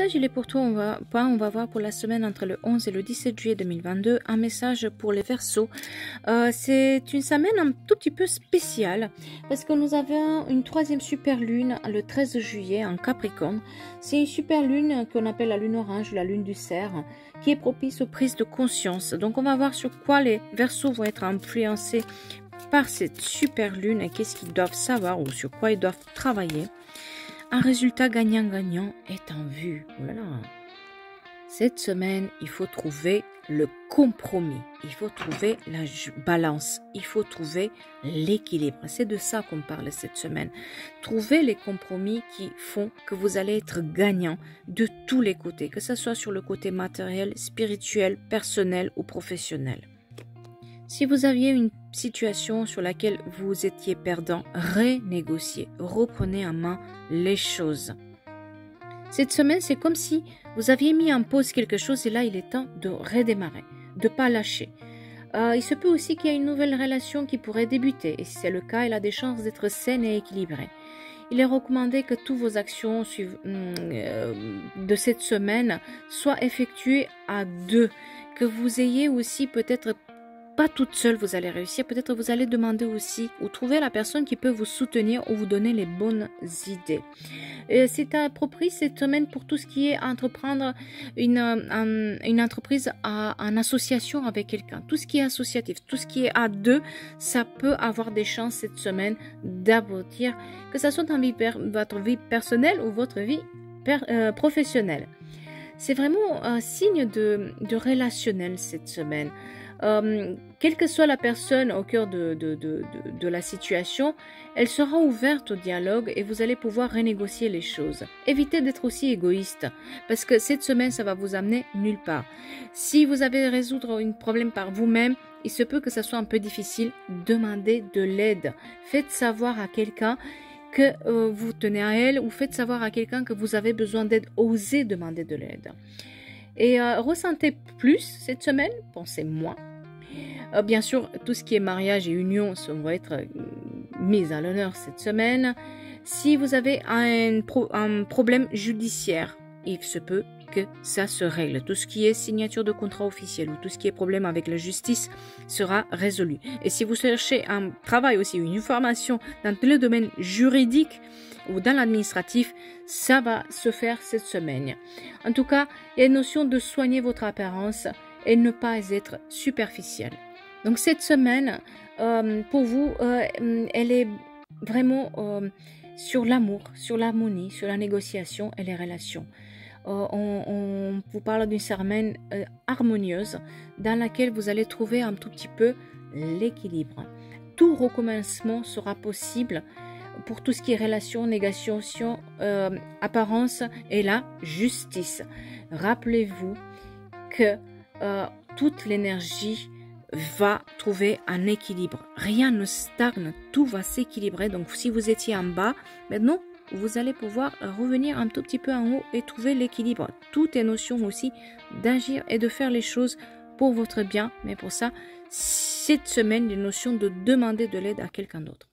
message, il est pour toi. On va voir pour la semaine entre le 11 et le 17 juillet 2022. Un message pour les Verseaux. C'est une semaine un tout petit peu spéciale parce que nous avons une troisième super lune le 13 juillet en Capricorne. C'est une super lune qu'on appelle la lune orange, la lune du cerf, qui est propice aux prises de conscience. Donc on va voir sur quoi les Verseaux vont être influencés par cette super lune et qu'est-ce qu'ils doivent savoir ou sur quoi ils doivent travailler. Un résultat gagnant-gagnant est en vue. Oh là là. Cette semaine, il faut trouver le compromis. Il faut trouver la balance. Il faut trouver l'équilibre. C'est de ça qu'on parle cette semaine. Trouver les compromis qui font que vous allez être gagnant de tous les côtés, que ce soit sur le côté matériel, spirituel, personnel ou professionnel. Si vous aviez une situation sur laquelle vous étiez perdant, renégociez, reprenez en main les choses. Cette semaine, c'est comme si vous aviez mis en pause quelque chose et là, il est temps de redémarrer, de ne pas lâcher. Il se peut aussi qu'il y ait une nouvelle relation qui pourrait débuter et si c'est le cas, elle a des chances d'être saine et équilibrée. Il est recommandé que toutes vos actions de cette semaine soient effectuées à deux, que vous ayez aussi peut-être pas toute seule vous allez réussir, peut-être vous allez demander aussi ou trouver la personne qui peut vous soutenir ou vous donner les bonnes idées. C'est approprié cette semaine pour tout ce qui est entreprendre une entreprise en association avec quelqu'un. Tout ce qui est associatif, tout ce qui est à deux, ça peut avoir des chances cette semaine d'aboutir, que ce soit dans votre vie personnelle ou votre vie professionnelle. C'est vraiment un signe de relationnel cette semaine. Quelle que soit la personne au cœur de la situation, elle sera ouverte au dialogue et vous allez pouvoir renégocier les choses. Évitez d'être aussi égoïste parce que cette semaine, ça va vous amener nulle part. Si vous avez à résoudre un problème par vous-même, il se peut que ça soit un peu difficile. Demandez de l'aide. Faites savoir à quelqu'un que vous tenez à elle ou faites savoir à quelqu'un que vous avez besoin d'aide. Osez demander de l'aide. Et ressentez plus cette semaine, pensez moins. Bien sûr, tout ce qui est mariage et union va être mis à l'honneur cette semaine. Si vous avez un problème judiciaire, il se peut que ça se règle. Tout ce qui est signature de contrat officiel ou tout ce qui est problème avec la justice sera résolu. Et si vous cherchez un travail aussi, une formation dans tous les domaines juridiques ou dans l'administratif, ça va se faire cette semaine. En tout cas, il y a une notion de soigner votre apparence et ne pas être superficiel. Donc cette semaine, pour vous, elle est vraiment sur l'amour, sur l'harmonie, sur la négociation et les relations. On vous parle d'une semaine harmonieuse dans laquelle vous allez trouver un tout petit peu l'équilibre. Tout recommencement sera possible pour tout ce qui est relation, négociation, apparence et la justice. Rappelez-vous que toute l'énergie va trouver un équilibre. Rien ne stagne, tout va s'équilibrer. Donc si vous étiez en bas, maintenant vous allez pouvoir revenir un tout petit peu en haut et trouver l'équilibre. Tout est notion aussi d'agir et de faire les choses pour votre bien. Mais pour ça, cette semaine, il y a une notion de demander de l'aide à quelqu'un d'autre.